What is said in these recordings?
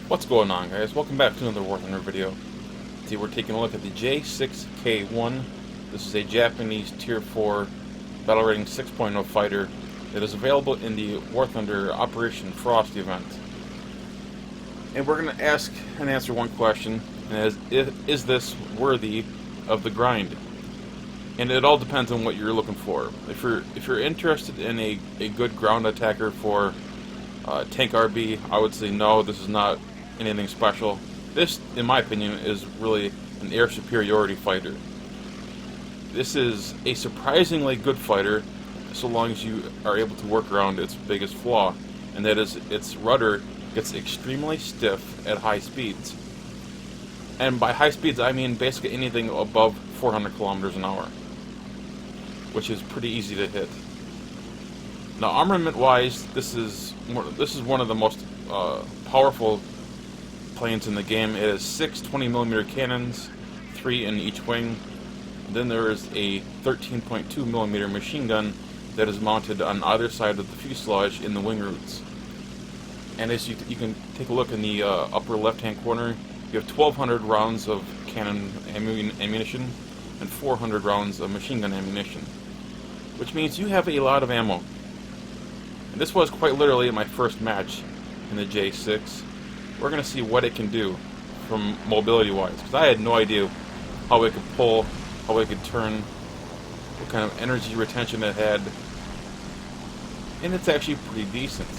What's going on, guys? Welcome back to another War Thunder video. Today we're taking a look at the J6K1. This is a Japanese Tier 4 battle rating 6.0 fighter that is available in the War Thunder Operation F.R.O.S.T event. And we're going to ask and answer one question, and is this worthy of the grind? And it all depends on what you're looking for. If you're interested in a good ground attacker for tank RB, I would say no, this is not anything special. This, in my opinion, is really an air superiority fighter. This is a surprisingly good fighter, so long as you are able to work around its biggest flaw, and that is its rudder gets extremely stiff at high speeds. And by high speeds, I mean basically anything above 400 kilometers an hour, which is pretty easy to hit. Now, armament-wise, this is one of the most powerful planes in the game. It has 6 20mm cannons, 3 in each wing. Then there is a 13.2mm machine gun that is mounted on either side of the fuselage in the wing roots. And as you can take a look in the upper left-hand corner, you have 1,200 rounds of cannon ammunition and 400 rounds of machine gun ammunition, which means you have a lot of ammo. And this was quite literally my first match in the J6. We're going to see what it can do from mobility-wise, because I had no idea how it could pull, how it could turn, what kind of energy retention it had, and it's actually pretty decent.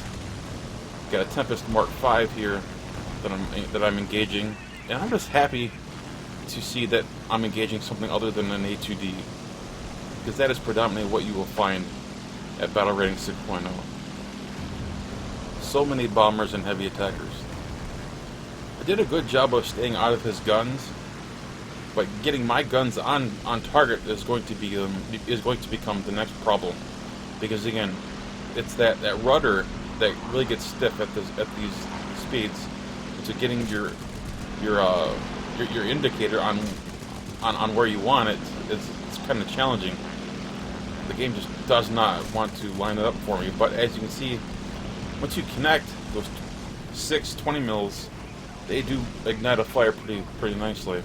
Got a Tempest Mark V here that I'm engaging, and I'm just happy to see that I'm engaging something other than an A2D, because that is predominantly what you will find at battle rating 6.0. So many bombers and heavy attackers. I did a good job of staying out of his guns, but getting my guns on target is going to become the next problem, because again, it's that rudder that really gets stiff at these speeds. So getting your indicator on where you want it it's kind of challenging. The game just does not want to line it up for me. But as you can see, once you connect those 6 20mm, they do ignite a fire pretty nicely.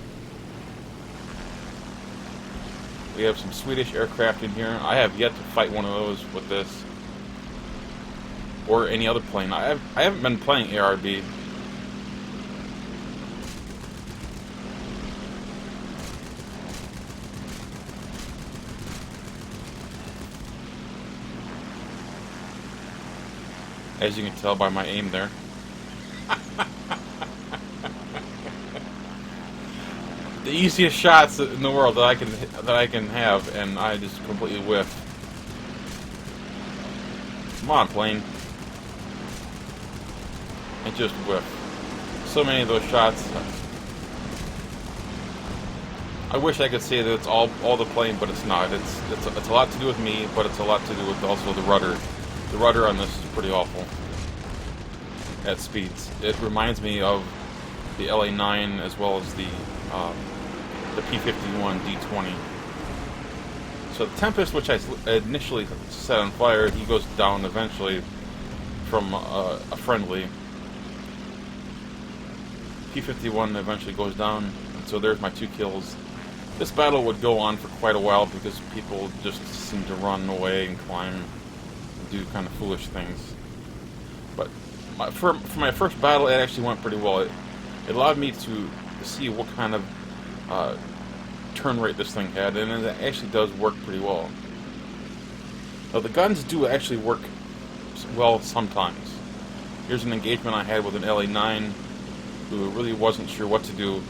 We have some Swedish aircraft in here. I have yet to fight one of those with this, or any other plane. I haven't been playing ARB. As you can tell by my aim there. The easiest shots in the world that I can have, and I just completely whiff. Come on, plane. I just whiff. So many of those shots. I wish I could say that it's all the plane, but it's not. It's a lot to do with me, but it's a lot to do with also the rudder. The rudder on this is pretty awful at speeds. It reminds me of the LA9 as well as the P-51 D20. So the Tempest, which I initially set on fire, he goes down eventually from a friendly. P-51 eventually goes down, and so there's my 2 kills. This battle would go on for quite a while because people just seem to run away and climb and do kind of foolish things. But for my first battle, it actually went pretty well. It allowed me to see what kind of turn rate this thing had, and it actually does work pretty well. Now, the guns do actually work well sometimes. Here's an engagement I had with an LA9 who really wasn't sure what to do,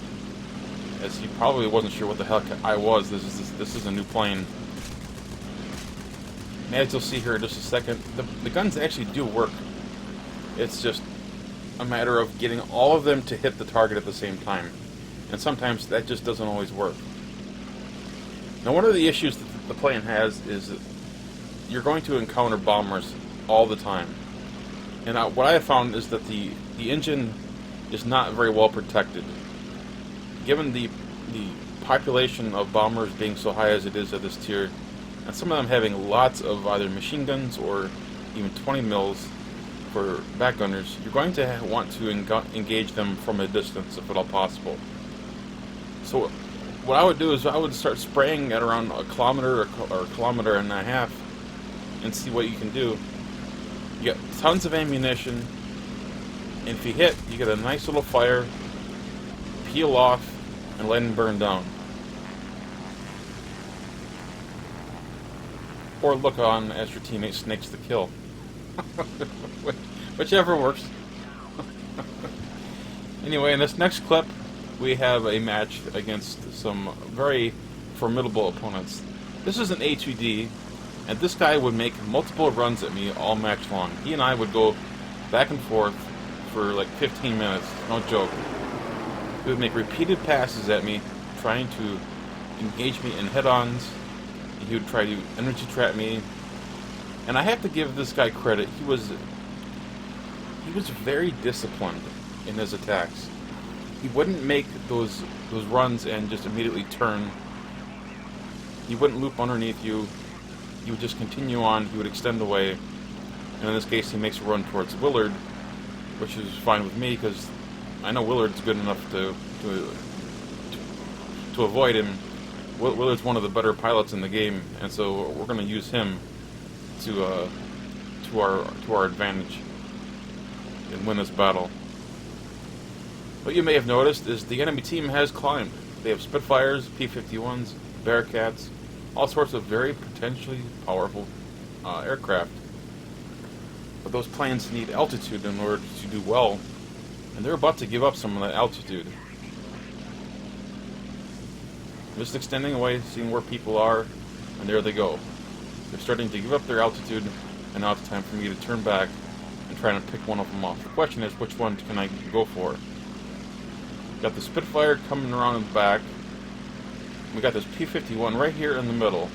as he probably wasn't sure what the heck I was. This is a new plane. And as you'll see here in just a second, the guns actually do work. It's just a matter of getting all of them to hit the target at the same time. And sometimes that just doesn't always work. Now, one of the issues that the plane has is that you're going to encounter bombers all the time. And what I have found is that the engine is not very well protected. Given the population of bombers being so high as it is at this tier, and some of them having lots of either machine guns or even 20 mils, for backgunners, you're going to want to engage them from a distance if at all possible. So what I would do is I would start spraying at around a kilometer or a kilometer and a half and see what you can do. You get tons of ammunition, and if you hit, you get a nice little fire, peel off, and let them burn down. Or look on as your teammate snakes the kill. Whichever works. Anyway, in this next clip, we have a match against some very formidable opponents. This is an A2D, and this guy would make multiple runs at me all match long. He and I would go back and forth for like 15 minutes, no joke. He would make repeated passes at me, trying to engage me in head-ons. He would try to energy trap me, and I have to give this guy credit. He was very disciplined in his attacks. He wouldn't make those runs and just immediately turn. He wouldn't loop underneath you. He would just continue on. He would extend away, and in this case, he makes a run towards Willard, which is fine with me because I know Willard's good enough to avoid him. Willard's one of the better pilots in the game, and so we're going to use him to our advantage and win this battle. What you may have noticed is the enemy team has climbed. They have Spitfires, P-51s, Bearcats, all sorts of very potentially powerful aircraft. But those planes need altitude in order to do well, and they're about to give up some of that altitude. Just extending away, seeing where people are, and there they go. They're starting to give up their altitude, and now it's time for me to turn back and try to pick one of them off. The question is, which one can I go for? Got the Spitfire coming around in the back. We got this P-51 right here in the middle.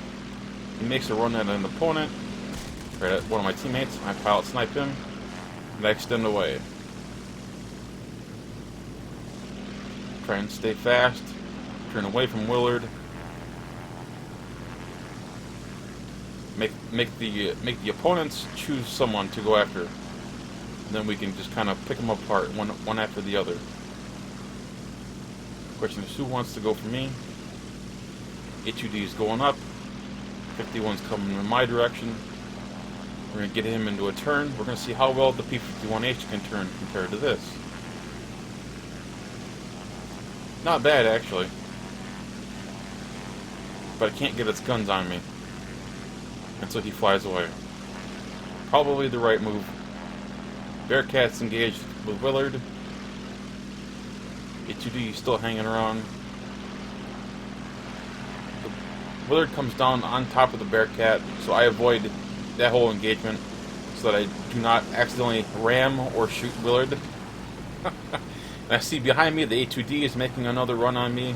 He makes a run at an opponent, right at one of my teammates. I pilot snipe him, and I extend away. Try and stay fast. Turn away from Willard. Make the opponents choose someone to go after. And then we can just kind of pick them apart one after the other. Question is, who wants to go for me? A2D is going up. 51's coming in my direction. We're going to get him into a turn. We're going to see how well the P-51H can turn compared to this. Not bad, actually. But I can't get its guns on me. And so he flies away. Probably the right move. Bearcat's engaged with Willard. A2D is still hanging around. Willard comes down on top of the Bearcat, so I avoid that whole engagement so that I do not accidentally ram or shoot Willard. And I see behind me the A2D is making another run on me.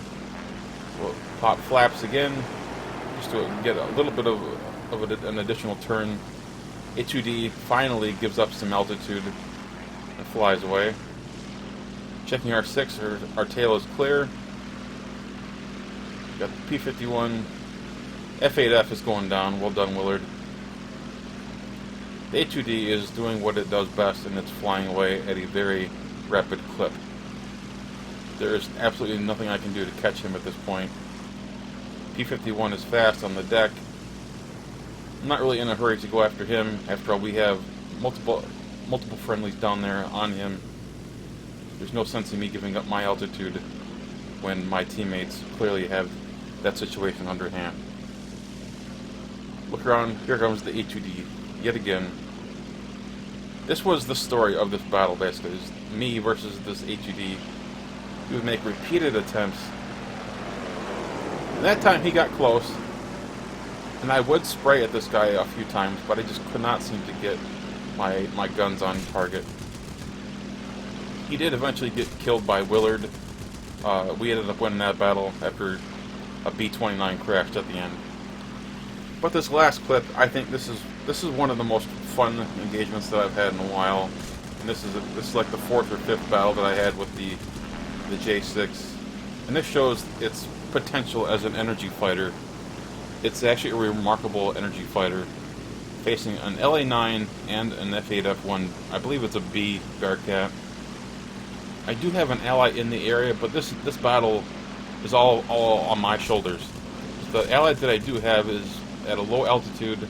We'll pop flaps again, just to get a little bit of an additional turn. A2D finally gives up some altitude and flies away. Checking our 6, our tail is clear. Got the P-51. F-8F is going down. Well done, Willard. The A2D is doing what it does best, and it's flying away at a very rapid clip. There is absolutely nothing I can do to catch him at this point. P-51 is fast on the deck. I'm not really in a hurry to go after him. After all, we have multiple friendlies down there on him. There's no sense in me giving up my altitude when my teammates clearly have that situation under hand. Look around, here comes the A2D, yet again. This was the story of this battle, basically. It's me versus this A2D. He would make repeated attempts. And that time he got close, and I would spray at this guy a few times, but I just could not seem to get my guns on target. He did eventually get killed by Willard. We ended up winning that battle after a B-29 crashed at the end. But this last clip, I think this is one of the most fun engagements that I've had in a while. And this is like the 4th or 5th battle that I had with the J6. And this shows its potential as an energy fighter. It's actually a remarkable energy fighter. facing an LA9 and an F8F1. I believe it's a B Bearcat. I do have an ally in the area, but this battle is all on my shoulders. The ally that I do have is at a low altitude.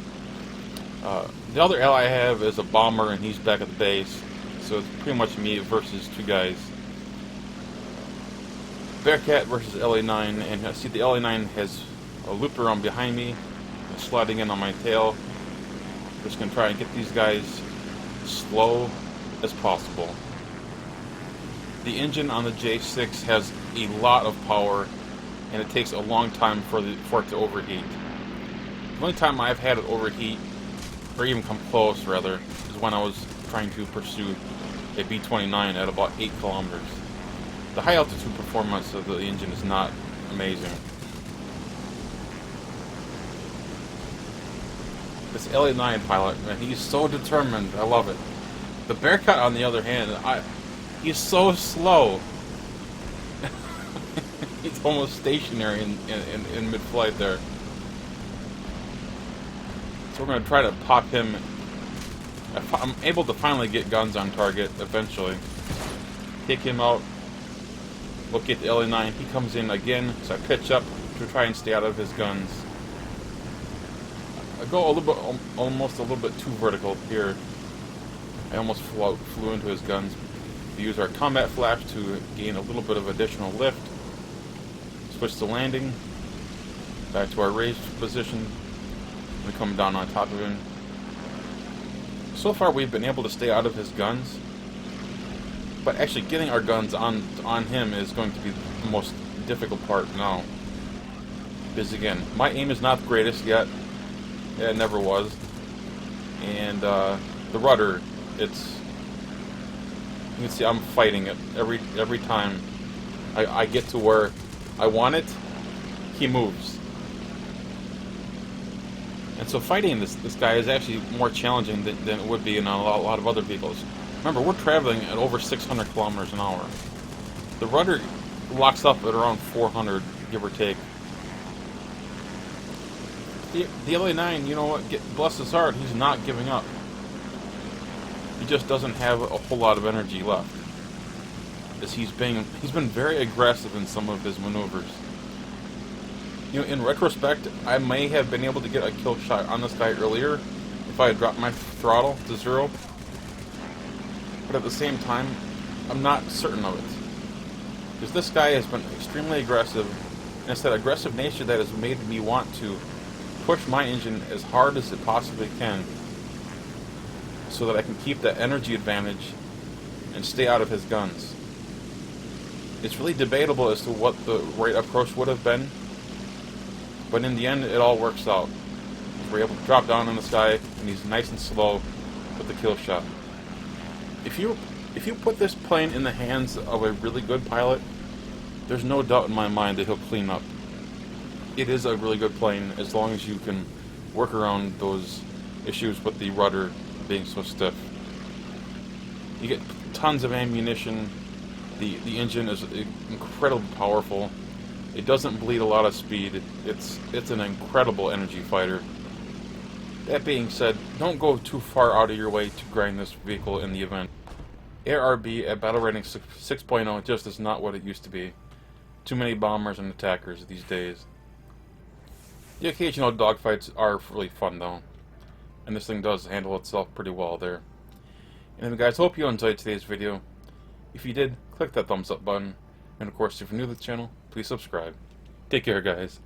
The other ally I have is a bomber, and he's back at the base. So it's pretty much me versus two guys. Bearcat versus LA9, and I see the LA9 has a loop around behind me, sliding in on my tail. Just gonna try and get these guys slow as possible. The engine on the J6 has a lot of power, and it takes a long time for it to overheat. The only time I've had it overheat, or even come close rather, is when I was trying to pursue a B-29 at about 8 kilometers. The high altitude performance of the engine is not amazing. This LA9 pilot, man, he's so determined. I love it. The Bearcat, on the other hand, he's so slow. He's almost stationary in mid-flight there. So we're going to try to pop him. I'm able to finally get guns on target eventually. Take him out. Locate the LA9. He comes in again, so I pitch up to try and stay out of his guns. I go almost a little bit too vertical here. I almost flew into his guns. We use our combat flaps to gain a little bit of additional lift. Switch to landing. Back to our raised position. We come down on top of him. So far we've been able to stay out of his guns, but actually getting our guns on him is going to be the most difficult part now. Because again, my aim is not the greatest yet. Yeah, it never was. And the rudder, you can see I'm fighting it every time I get to where I want it, he moves. And so fighting this guy is actually more challenging than it would be in a lot of other vehicles. Remember, we're traveling at over 600 kilometers an hour. The rudder locks up at around 400, give or take. The LA9, you know what, bless his heart, he's not giving up. He just doesn't have a whole lot of energy left. As he's been very aggressive in some of his maneuvers. You know, in retrospect, I may have been able to get a kill shot on this guy earlier if I had dropped my throttle to 0. But at the same time, I'm not certain of it. Because this guy has been extremely aggressive, and it's that aggressive nature that has made me want to push my engine as hard as it possibly can so that I can keep that energy advantage and stay out of his guns. It's really debatable as to what the right approach would have been, but in the end it all works out. We're able to drop down on this guy, and he's nice and slow with the kill shot. If you put this plane in the hands of a really good pilot, there's no doubt in my mind that he'll clean up. It is a really good plane as long as you can work around those issues with the rudder being so stiff. You get tons of ammunition. The engine is incredibly powerful. It doesn't bleed a lot of speed. It's an incredible energy fighter. That being said, don't go too far out of your way to grind this vehicle in the event. ARB at battle rating 6.0 just is not what it used to be. Too many bombers and attackers these days. The occasional dogfights are really fun though, and this thing does handle itself pretty well there. Anyway guys, hope you enjoyed today's video. If you did, click that thumbs up button, and of course if you're new to the channel, please subscribe. Take care guys.